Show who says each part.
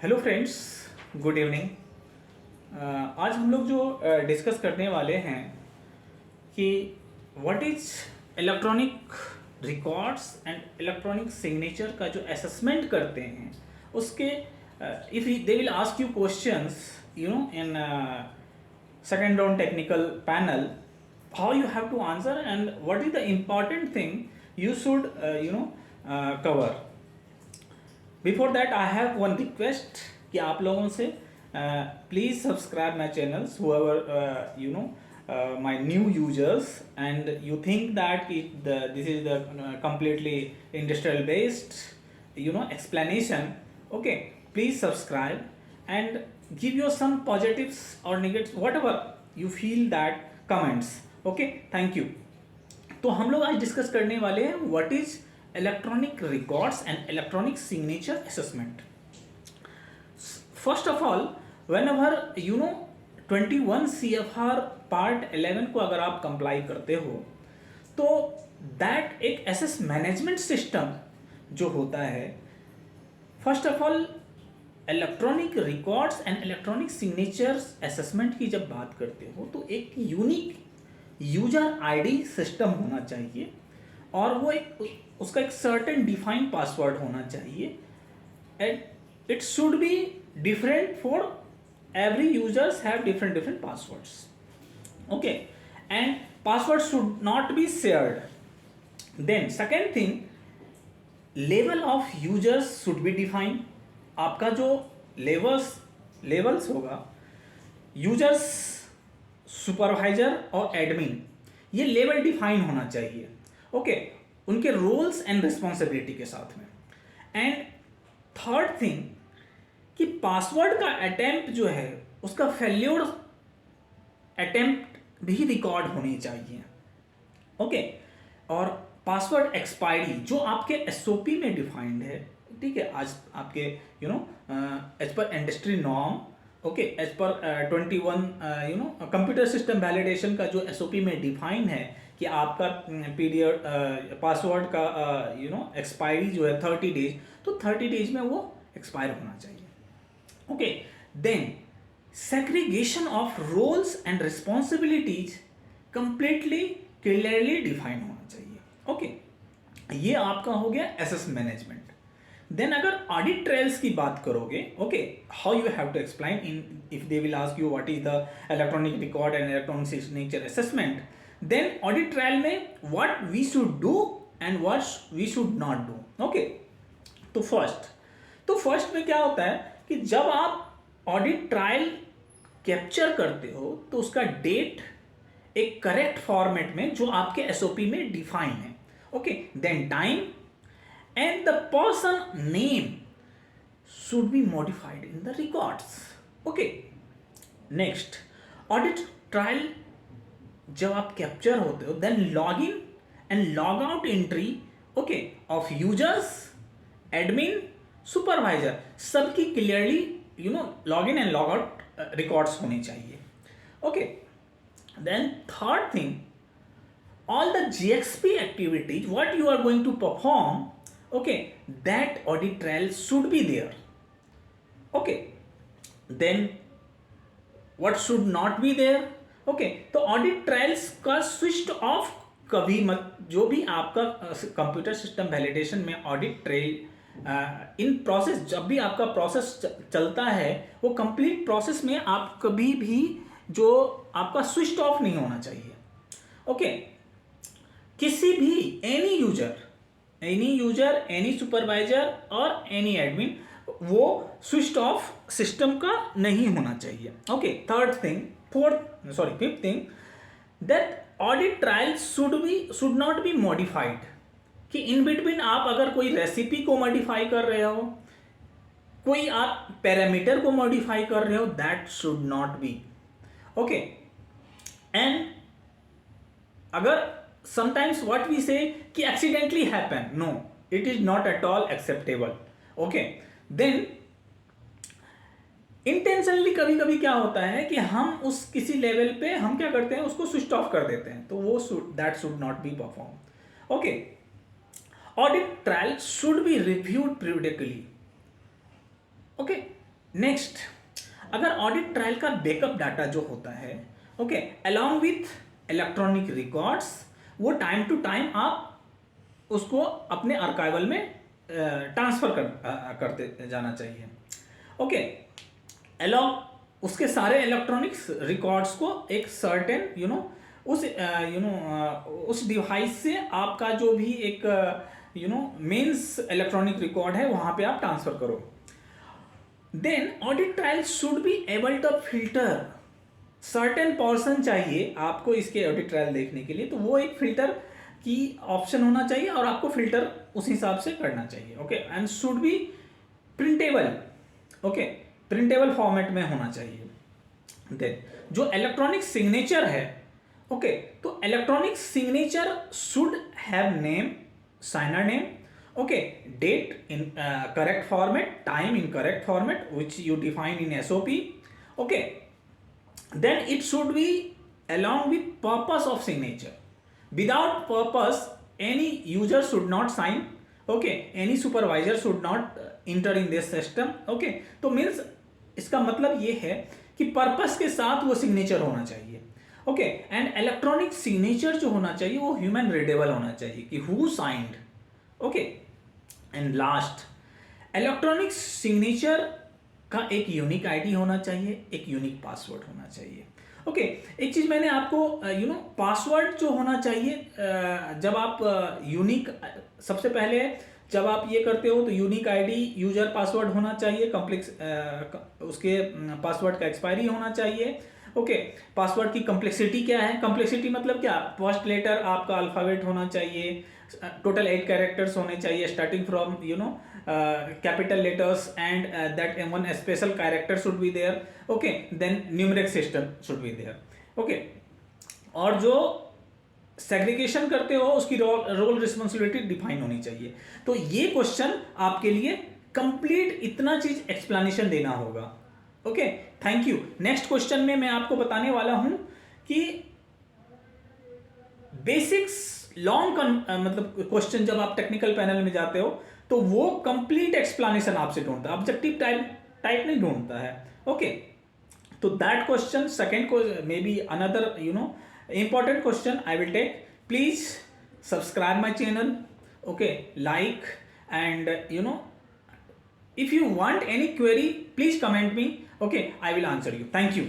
Speaker 1: Hello friends, good evening. आज हम लोग जो डिस्कस करने वाले हैं कि what is electronic records and electronic signature का जो असेसमेंट करते हैं उसके if they will ask you questions in second round technical panel, how you have to answer and what is the important thing you should cover. Before that I have one request कि आप लोगों से please subscribe my channels however my new users and you think that this is the completely industrial based explanation. Okay, please subscribe and give your some positives or negatives, whatever you feel that comments. Okay, thank you. तो हम लोग आज discuss करने वाले हैं what is electronic records and electronic signature assessment. First of all, when ever 21 CFR part 11 को अगर आप कंप्लाई करते हो तो दैट एक एसेस मैनेजमेंट सिस्टम जो होता है, first of all electronic records and electronic signatures assessment की जब बात करते हो तो एक यूनिक यूजर आईडी सिस्टम होना चाहिए और वो उसका एक सर्टेन डिफाइंड पासवर्ड होना चाहिए and it should be different for every users have different passwords. Okay, and password should not be shared. Then second thing, level of users should be defined. आपका जो लेवल्स होगा, users, supervisor और admin, ये level define होना चाहिए. Okay, उनके roles and responsibility के साथ में. एंड थर्ड थिंग कि पासवर्ड का अटेम्प्ट जो है उसका फेल्योर अटेम्प्ट भी रिकॉर्ड होनी चाहिए. ओके, और पासवर्ड एक्सपायरी जो आपके एसओपी में डिफाइंड है, ठीक है, आज आपके as per industry norm, okay, as per 21 computer system validation का जो एसओपी में डिफाइन है कि आपका पीरियड पासवर्ड का एक्सपायरी जो है 30 डेज, तो 30 डेज में वो एक्सपायर होना चाहिए. Okay, then segregation of roles and responsibilities completely clearly define होना चाहिए. ओके, ये आपका हो गया एसेस मैनेजमेंट. देन अगर ऑडिट ट्रायल्स की बात करोगे, okay, how you have to explain in if they will ask you what is the electronic record and electronic signature assessment, then audit trial में what we should do and what we should not do. Okay, तो first में क्या होता है कि जब आप audit trial capture करते हो तो उसका डेट एक करेक्ट फॉर्मेट में जो आपके एसओपी में डिफाइन है. Okay, then time and the person name should be modified in the records. Okay, next, audit trial जब आप कैप्चर होते हो, then login and logout entry, okay, of users, admin, supervisor, सबकी clearly login and logout records होने चाहिए. Okay, then third thing, all the GXP activities what you are going to perform, okay, that audit trail should be there. Okay, then what should not be there? Okay, तो audit trials का switch off कभी मत. जो भी आपका computer system validation में audit trial in process, जब भी आपका प्रोसेस चलता है वो कंप्लीट प्रोसेस में आप कभी भी जो आपका स्विच ऑफ नहीं होना चाहिए. ओके, किसी भी एनी यूजर, एनी सुपरवाइजर और एनी एडमिन वो स्विच ऑफ सिस्टम का नहीं होना चाहिए. Okay, fifth thing, that audit trail should not be modified. कि इन बिटवीन आप अगर कोई रेसिपी को मॉडिफाई कर रहे हो, कोई आप पैरामीटर को मॉडिफाई कर रहे हो, that should not B. Okay, and अगर sometimes what we say कि accidentally happen, no, it is not at all acceptable. Okay, then intentionally कभी कभी क्या होता है कि हम उस किसी लेवल पे हम क्या करते हैं, उसको स्विच ऑफ कर देते हैं, तो वो that should not be performed. Okay, audit trial should be reviewed periodically. Okay, next, अगर ऑडिट ट्रायल का बैकअप डाटा जो होता है, okay, along with electronic records, वो टाइम टू टाइम आप उसको अपने आर्काइवल में ट्रांसफर करते जाना चाहिए। ओके, अलॉन्ग उसके सारे इलेक्ट्रॉनिक्स रिकॉर्ड्स को एक सर्टेन उस डिवाइस से आपका जो भी एक मेंस इलेक्ट्रॉनिक रिकॉर्ड है वहां पे आप ट्रांसफर करो। Then audit trail should be able to filter certain person चाहिए आपको इसके ऑडिट ट्रायल देखने के लिए, तो वो एक फिल्टर की ऑप्शन होना चाहिए और आपको फिल्टर उस हिसाब से करना चाहिए। Okay, and should be printable, okay, printable format में होना चाहिए। देन जो इलेक्ट्रॉनिक सिग्नेचर है, ओके, तो electronic signature should have name, signer name, okay, date in correct format, time in correct format which you define in SOP, okay, then it should be along with purpose of signature. Without purpose any user should not sign, okay, any supervisor should not enter in this system, okay, तो means इसका मतलब ये है कि purpose के साथ वो signature होना चाहिए। ओके, एंड इलेक्ट्रॉनिक सिग्नेचर जो होना चाहिए वो ह्यूमन रीडेबल होना चाहिए कि who signed. Okay, and last, electronic signature का एक यूनिक आईडी होना चाहिए, एक यूनिक पासवर्ड होना चाहिए। ओके, एक चीज़ मैंने आपको पासवर्ड जो होना चाहिए, जब आप यूनिक, सबसे पहले जब आप ये करते हो तो यूनिक आईडी यूजर पासवर्ड होना चाहिए, कम्प्लेक्स उसके पासवर्ड का एक्सपायरी होना चाहिए। ओके, पासवर्ड की कम्प्लेक्सिटी क्या है, कम्प्लेक्सिटी मतलब क्या, फर्स्ट लेटर आपका अल्फ़ाबेट होना चाहिए, टोटल 8 कैरेक्टर्स होने चाहिए starting from capital letters and that one special character should be there. Okay, then numeric system should be there. Okay, और जो सेग्रीगेशन करते हो उसकी रोल रिस्पॉन्सिबिलिटी डिफाइन होनी चाहिए। तो ये क्वेश्चन आपके लिए कंप्लीट इतना चीज एक्सप्लेनेशन देना होगा। Okay, thank you. Next question में मैं आपको बताने वाला हूं कि बेसिक्स लॉन्ग मतलब क्वेश्चन जब आप टेक्निकल पैनल में जाते हो तो वो कंप्लीट एक्सप्लेनेशन आपसे ढूंढता है, ऑब्जेक्टिव टाइप नहीं ढूंढता है। ओके, तो that question second may be another important question I will take. Please subscribe my channel, okay, like, and if you want any query please comment me, okay, I will answer you. Thank you.